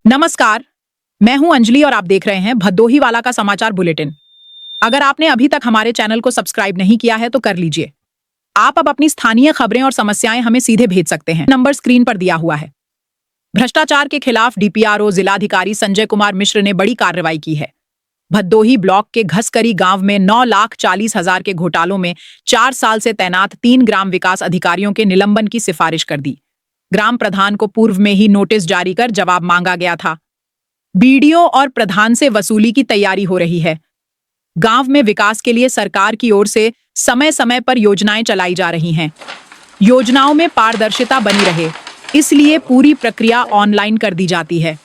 नमस्कार। मैं हूं अंजलि और आप देख रहे हैं भदोही वाला का समाचार बुलेटिन। अगर आपने अभी तक हमारे चैनल को सब्सक्राइब नहीं किया है तो कर लीजिए। आप अब अपनी स्थानीय खबरें और समस्याएं हमें सीधे भेज सकते हैं। नंबर स्क्रीन पर दिया हुआ है। भ्रष्टाचार के खिलाफ डीपीआरओ जिलाधिकारी संजय कुमार मिश्र ने बड़ी कार्रवाई की है। भदोही ब्लॉक के घसकरी गांव में 9,40,000 के घोटालों में 4 साल से तैनात 3 ग्राम विकास अधिकारियों के निलंबन की सिफारिश कर दी। ग्राम प्रधान को पूर्व में ही नोटिस जारी कर जवाब मांगा गया था। बीडीओ और प्रधान से वसूली की तैयारी हो रही है। गांव में विकास के लिए सरकार की ओर से समय समय पर योजनाएं चलाई जा रही हैं। योजनाओं में पारदर्शिता बनी रहे, इसलिए पूरी प्रक्रिया ऑनलाइन कर दी जाती है।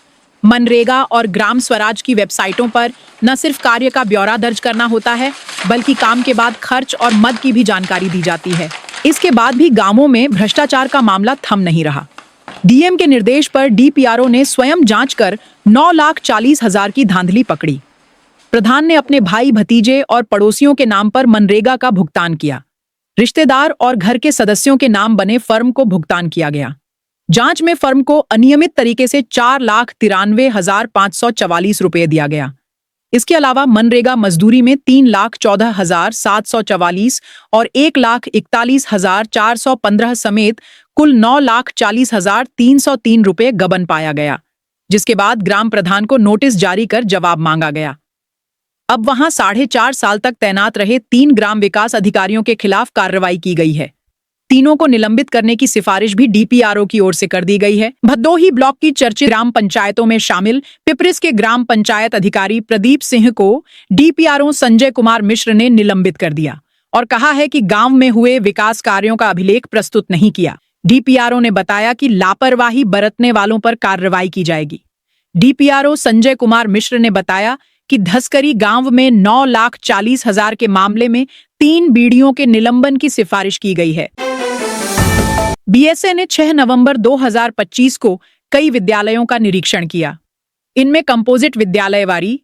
मनरेगा और ग्राम स्वराज की वेबसाइटों पर न सिर्फ कार्य का ब्यौरा दर्ज करना होता है, बल्कि काम के बाद खर्च और मद की भी जानकारी दी जाती है। इसके बाद भी गांवों में भ्रष्टाचार का मामला थम नहीं रहा। डीएम के निर्देश पर डीपीआरओ ने स्वयं जांच कर 9,40,000 की धांधली पकड़ी। प्रधान ने अपने भाई भतीजे और पड़ोसियों के नाम पर मनरेगा का भुगतान किया। रिश्तेदार और घर के सदस्यों के नाम बने फर्म को भुगतान किया गया। जांच में फर्म को अनियमित तरीके से 4,93,544 रुपए दिया गया। इसके अलावा मनरेगा मजदूरी में 3,14,744 और 1,41,415 समेत कुल 9,40,303 रुपए गबन पाया गया, जिसके बाद ग्राम प्रधान को नोटिस जारी कर जवाब मांगा गया। अब वहां 4.5 साल तक तैनात रहे 3 ग्राम विकास अधिकारियों के खिलाफ कार्रवाई की गई है। तीनों को निलंबित करने की सिफारिश भी डीपीआरओ की ओर से कर दी गई है। भदोही ब्लॉक की चर्चित ग्राम पंचायतों में शामिल पिपरिस के ग्राम पंचायत अधिकारी प्रदीप सिंह को डीपीआरओ संजय कुमार मिश्र ने निलंबित कर दिया और कहा है कि गांव में हुए विकास कार्यों का अभिलेख प्रस्तुत नहीं किया। डीपीआरओ ने बताया कि लापरवाही बरतने वालों पर कार्रवाई की जाएगी। डीपीआरओ संजय कुमार मिश्र ने बताया कि धसकरी गांव में 9,40,000 के मामले में 3 बीडीओ के निलंबन की सिफारिश की गई है। बीएसए ने 6 नवंबर 2025 को कई विद्यालयों का निरीक्षण किया। इनमें कंपोजिट विद्यालय वारी,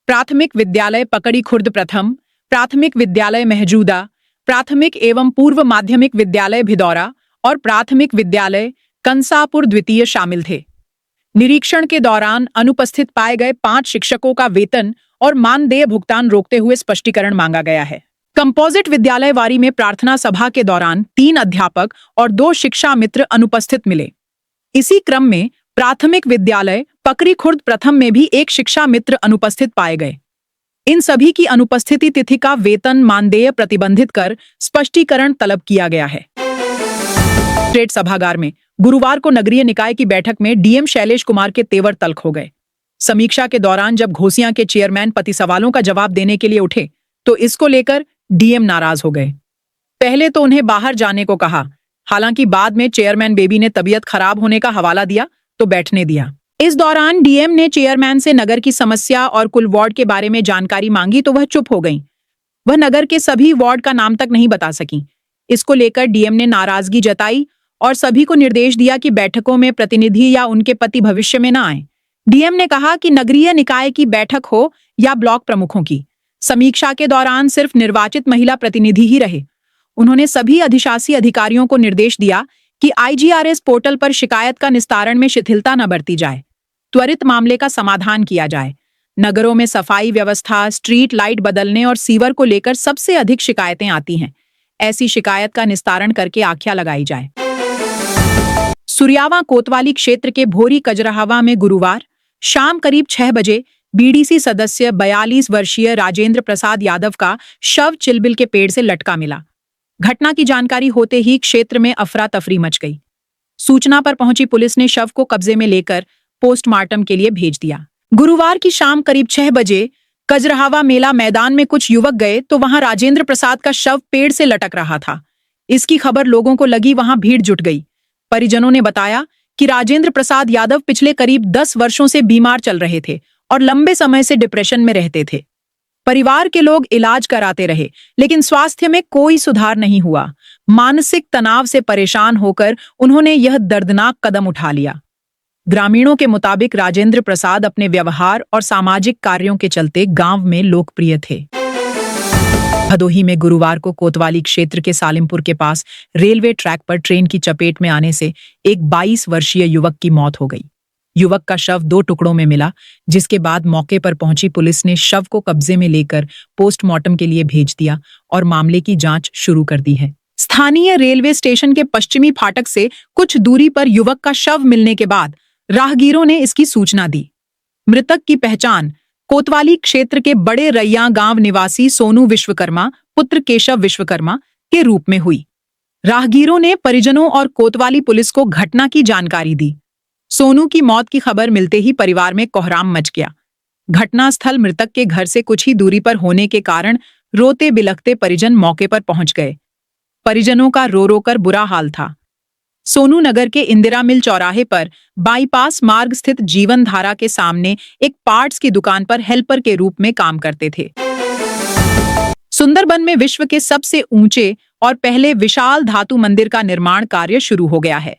प्राथमिक विद्यालय पकड़ी खुर्द प्रथम, प्राथमिक विद्यालय महजूदा, प्राथमिक एवं पूर्व माध्यमिक विद्यालय भिदौरा और प्राथमिक विद्यालय कंसापुर द्वितीय शामिल थे। निरीक्षण के दौरान अनुपस्थित पाए गए 5 शिक्षकों का वेतन और मानदेय भुगतान रोकते हुए स्पष्टीकरण मांगा गया है। कंपोजिट विद्यालय वारी में प्रार्थना सभा के दौरान 3 अध्यापक और 2 शिक्षा मित्र अनुपस्थित मिले। इसी क्रम में प्राथमिक विद्यालय पकड़ी खुर्द प्रथम में भी 1 शिक्षा मित्र अनुपस्थित पाए गए। इन सभी की अनुपस्थिति तिथि का वेतन मानदेय प्रतिबंधित कर स्पष्टीकरण तलब किया गया है। स्टेट सभागार में गुरुवार को नगरीय निकाय की बैठक में डीएम शैलेश कुमार के तेवर तल्ख हो गए। समीक्षा के दौरान जब घोसियां के चेयरमैन पति सवालों का जवाब देने के लिए उठे तो इसको लेकर डीएम नाराज हो गए। पहले तो उन्हें बाहर जाने को कहा, हालांकि बाद में चेयरमैन बेबी ने तबीयत खराब होने का हवाला दिया तो बैठने दिया। इस दौरान डीएम ने चेयरमैन से नगर की समस्या और कुल वार्ड के बारे में जानकारी मांगी तो वह चुप हो गईं। वह नगर के सभी वार्ड का नाम तक नहीं बता सकी। इसको लेकर डीएम ने नाराजगी जताई और सभी को निर्देश दिया कि बैठकों में प्रतिनिधि या उनके पति भविष्य में न आए। डीएम ने कहा कि नगरीय निकाय की बैठक हो या ब्लॉक प्रमुखों की, समीक्षा के दौरान सिर्फ निर्वाचित महिला प्रतिनिधि ही रहे। उन्होंने सभी अधिशासी अधिकारियों को निर्देश दिया कि आईजीआरएस पोर्टल पर शिकायत का निस्तारण में शिथिलता न बरती जाए, त्वरित मामले का समाधान किया जाए। नगरों में सफाई व्यवस्था, स्ट्रीट लाइट बदलने और सीवर को लेकर सबसे अधिक शिकायतें आती हैं। ऐसी शिकायत का निस्तारण करके आख्या लगाई जाए। सुरियावा कोतवाली क्षेत्र के भोरी कजरहावा में गुरुवार शाम करीब 6 बजे बीडीसी सदस्य 42 वर्षीय राजेंद्र प्रसाद यादव का शव चिलबिल के पेड़ से लटका मिला। घटना की जानकारी होते ही क्षेत्र में अफरा तफरी मच गई। सूचना पर पहुंची पुलिस ने शव को कब्जे में लेकर पोस्टमार्टम के लिए भेज दिया। गुरुवार की शाम करीब 6 बजे कजरहावा मेला मैदान में कुछ युवक गए तो वहां राजेंद्र प्रसाद का शव पेड़ से लटक रहा था। इसकी खबर लोगों को लगी, वहां भीड़ जुट गई। परिजनों ने बताया कि राजेंद्र प्रसाद यादव पिछले करीब 10 वर्षों से बीमार चल रहे थे और लंबे समय से डिप्रेशन में रहते थे। परिवार के लोग इलाज कराते रहे, लेकिन स्वास्थ्य में कोई सुधार नहीं हुआ। मानसिक तनाव से परेशान होकर उन्होंने यह दर्दनाक कदम उठा लिया। ग्रामीणों के मुताबिक राजेंद्र प्रसाद अपने व्यवहार और सामाजिक कार्यों के चलते गांव में लोकप्रिय थे। भदोही में गुरुवार को कोतवाली क्षेत्र के सालिमपुर के पास रेलवे ट्रैक पर ट्रेन की चपेट में आने से एक 22 वर्षीय युवक की मौत हो गई। युवक का शव 2 टुकड़ों में मिला, जिसके बाद मौके पर पहुंची पुलिस ने शव को कब्जे में लेकर पोस्टमार्टम के लिए भेज दिया और मामले की जांच शुरू कर दी है। स्थानीय रेलवे स्टेशन के पश्चिमी फाटक से कुछ दूरी पर युवक का शव मिलने के बाद राहगीरों ने इसकी सूचना दी। मृतक की पहचान कोतवाली क्षेत्र के बड़े रैया गांव निवासी सोनू विश्वकर्मा पुत्र केशव विश्वकर्मा के रूप में हुई। राहगीरों ने परिजनों और कोतवाली पुलिस को घटना की जानकारी दी। सोनू की मौत की खबर मिलते ही परिवार में कोहराम मच गया। घटनास्थल मृतक के घर से कुछ ही दूरी पर होने के कारण रोते बिलखते परिजन मौके पर पहुंच गए। परिजनों का रो रो कर बुरा हाल था। सोनू नगर के इंदिरा मिल चौराहे पर बाईपास मार्ग स्थित जीवन धारा के सामने एक पार्ट्स की दुकान पर हेल्पर के रूप में काम करते थे। सुंदरबन में विश्व के सबसे ऊंचे और पहले विशाल धातु मंदिर का निर्माण कार्य शुरू हो गया है।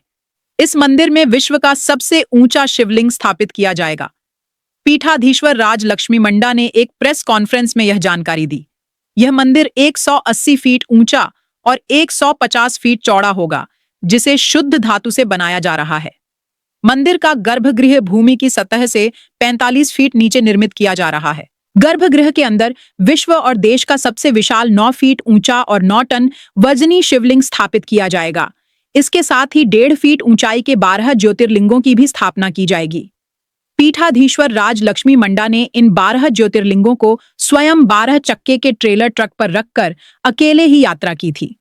इस मंदिर में विश्व का सबसे ऊंचा शिवलिंग स्थापित किया जाएगा। पीठाधीश्वर राज लक्ष्मी मंडा ने एक प्रेस कॉन्फ्रेंस में यह जानकारी दी। यह मंदिर 180 फीट ऊंचा और 150 फीट चौड़ा होगा, जिसे शुद्ध धातु से बनाया जा रहा है। मंदिर का गर्भगृह भूमि की सतह से 45 फीट नीचे निर्मित किया जा रहा है। गर्भगृह के अंदर विश्व और देश का सबसे विशाल 9 फीट ऊंचा और 9 टन वजनी शिवलिंग स्थापित किया जाएगा। इसके साथ ही 1.5 फीट ऊंचाई के 12 ज्योतिर्लिंगों की भी स्थापना की जाएगी। पीठाधीश्वर राज लक्ष्मी मंडा ने इन 12 ज्योतिर्लिंगों को स्वयं 12 चक्के के ट्रेलर ट्रक पर रखकर अकेले ही यात्रा की थी।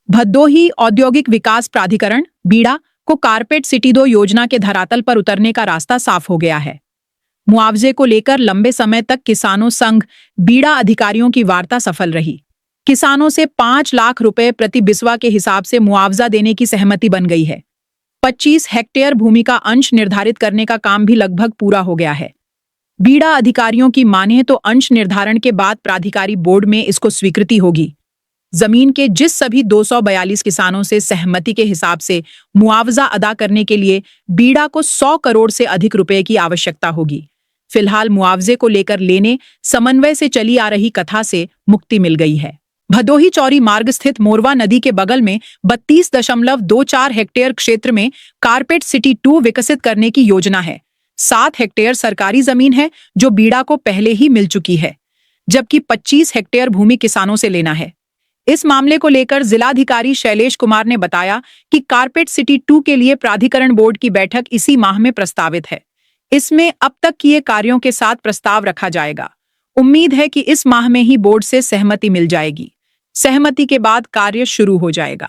भदोही औद्योगिक विकास प्राधिकरण बीड़ा को कारपेट सिटी 2 योजना के धरातल पर उतरने का रास्ता साफ हो गया है। मुआवजे को लेकर लंबे समय तक किसानों संघ बीड़ा अधिकारियों की वार्ता सफल रही। किसानों से 5 लाख रुपए प्रति बिस्वा के हिसाब से मुआवजा देने की सहमति बन गई है। 25 हेक्टेयर भूमि का अंश निर्धारित करने का काम भी लगभग पूरा हो गया है। बीड़ा अधिकारियों की माने तो अंश निर्धारण के बाद प्राधिकारी बोर्ड में इसको स्वीकृति होगी। जमीन के जिस सभी 242 किसानों से सहमति के हिसाब से मुआवजा अदा करने के लिए बीड़ा को 100 करोड़ से अधिक रुपए की आवश्यकता होगी। फिलहाल मुआवजे को लेकर लेने समन्वय से चली आ रही कथा से मुक्ति मिल गई है। भदोही चौरी मार्ग स्थित मोरवा नदी के बगल में 32.24 हेक्टेयर क्षेत्र में कारपेट सिटी 2 विकसित करने की योजना है। 7 हेक्टेयर सरकारी जमीन है जो बीड़ा को पहले ही मिल चुकी है, जबकि 25 हेक्टेयर भूमि किसानों से लेना है। इस मामले को लेकर जिलाधिकारी शैलेश कुमार ने बताया कि कारपेट सिटी 2 के लिए प्राधिकरण बोर्ड की बैठक इसी माह में प्रस्तावित है। इसमें अब तक किए कार्यों के साथ प्रस्ताव रखा जाएगा। उम्मीद है कि इस माह में ही बोर्ड से सहमति मिल जाएगी। सहमति के बाद कार्य शुरू हो जाएगा।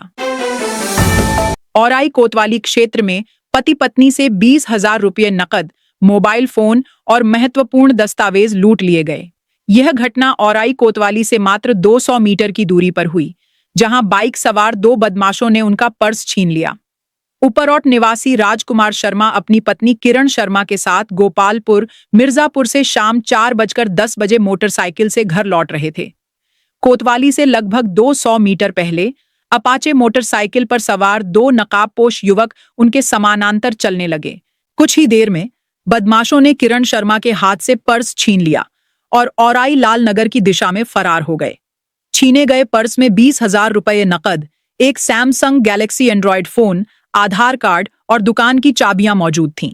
औराई कोतवाली क्षेत्र में पति पत्नी से 20,000 रुपये नकद, मोबाइल फोन और महत्वपूर्ण दस्तावेज लूट लिए गए। यह घटना औराई कोतवाली से मात्र 200 मीटर की दूरी पर हुई, जहां बाइक सवार 2 बदमाशों ने उनका पर्स छीन लिया। उपरौट निवासी राजकुमार शर्मा अपनी पत्नी किरण शर्मा के साथ गोपालपुर मिर्जापुर से शाम 4:10 बजे मोटरसाइकिल से घर लौट रहे थे। कोतवाली से लगभग 200 मीटर पहले अपाचे मोटरसाइकिल पर सवार 2 नकाबपोश युवक उनके समानांतर चलने लगे। कुछ ही देर में बदमाशों ने किरण शर्मा के हाथ से पर्स छीन लिया और औराई लाल नगर की दिशा में फरार हो गए। छीने गए पर्स में 20,000 रुपये नकद, एक सैमसंग गैलेक्सी एंड्रॉयड फोन, आधार कार्ड और दुकान की चाबियां मौजूद थीं।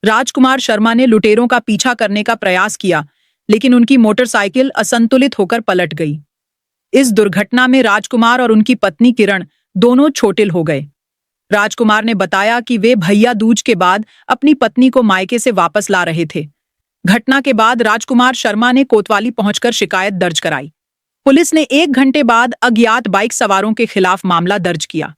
राजकुमार शर्मा ने लुटेरों का पीछा करने का प्रयास किया, लेकिन उनकी मोटरसाइकिल असंतुलित होकर पलट गई। इस दुर्घटना में राजकुमार और उनकी पत्नी किरण दोनों चोटिल हो गए। राजकुमार ने बताया कि वे भैया दूज के बाद अपनी पत्नी को मायके से वापस ला रहे थे। घटना के बाद राजकुमार शर्मा ने कोतवाली पहुंचकर शिकायत दर्ज कराई। पुलिस ने 1 घंटे बाद अज्ञात बाइक सवारों के खिलाफ मामला दर्ज किया।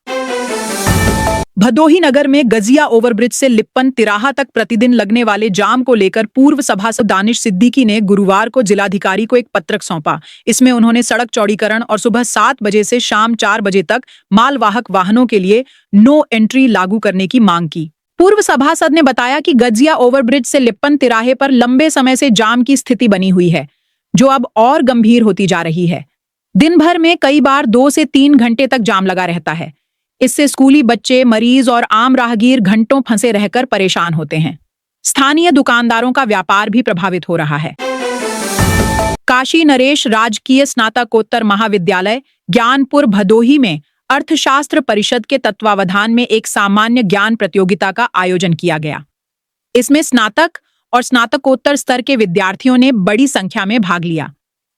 भदोही नगर में गजिया ओवरब्रिज से लिप्पन तिराहा तक प्रतिदिन लगने वाले जाम को लेकर पूर्व सभासद दानिश सिद्दीकी ने गुरुवार को जिलाधिकारी को एक पत्रक सौंपा। इसमें उन्होंने सड़क चौड़ीकरण और सुबह 7 बजे से शाम 4 बजे तक मालवाहक वाहनों के लिए नो एंट्री लागू करने की मांग की। पूर्व सभासद ने बताया कि गजिया ओवरब्रिज से लिप्पन तिराहे पर लंबे समय से जाम की स्थिति बनी हुई है, जो अब और गंभीर होती जा रही है। दिन भर में कई बार 2 से 3 घंटे तक जाम लगा रहता है। इससे स्कूली बच्चे, मरीज और आम राहगीर घंटों फंसे रहकर परेशान होते हैं। स्थानीय दुकानदारों का व्यापार भी प्रभावित हो रहा है। काशी नरेश राजकीय स्नातकोत्तर महाविद्यालय ज्ञानपुर भदोही में अर्थशास्त्र परिषद के तत्वावधान में एक सामान्य ज्ञान प्रतियोगिता का आयोजन किया गया। इसमें स्नातक और स्नातकोत्तर स्तर के विद्यार्थियों ने बड़ी संख्या में भाग लिया।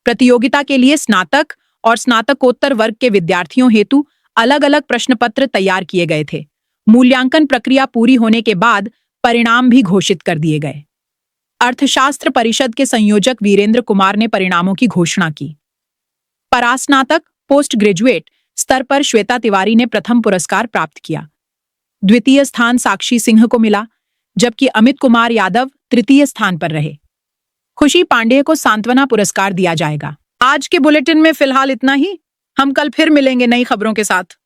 प्रतियोगिता के लिए स्नातक और स्नातकोत्तर वर्ग के विद्यार्थियों हेतु अलग-अलग प्रश्न पत्र तैयार किए गए थे। मूल्यांकन प्रक्रिया पूरी होने के बाद परिणाम भी घोषित कर दिए गए। अर्थशास्त्र परिषद के संयोजक वीरेंद्र कुमार ने परिणामों की घोषणा की। परास्नातक पोस्ट ग्रेजुएट स्तर पर श्वेता तिवारी ने प्रथम पुरस्कार प्राप्त किया। द्वितीय स्थान साक्षी सिंह को मिला, जबकि अमित कुमार यादव तृतीय स्थान पर रहे। खुशी पांडेय को सांत्वना पुरस्कार दिया जाएगा। आज के बुलेटिन में फिलहाल इतना ही। हम कल फिर मिलेंगे नई खबरों के साथ।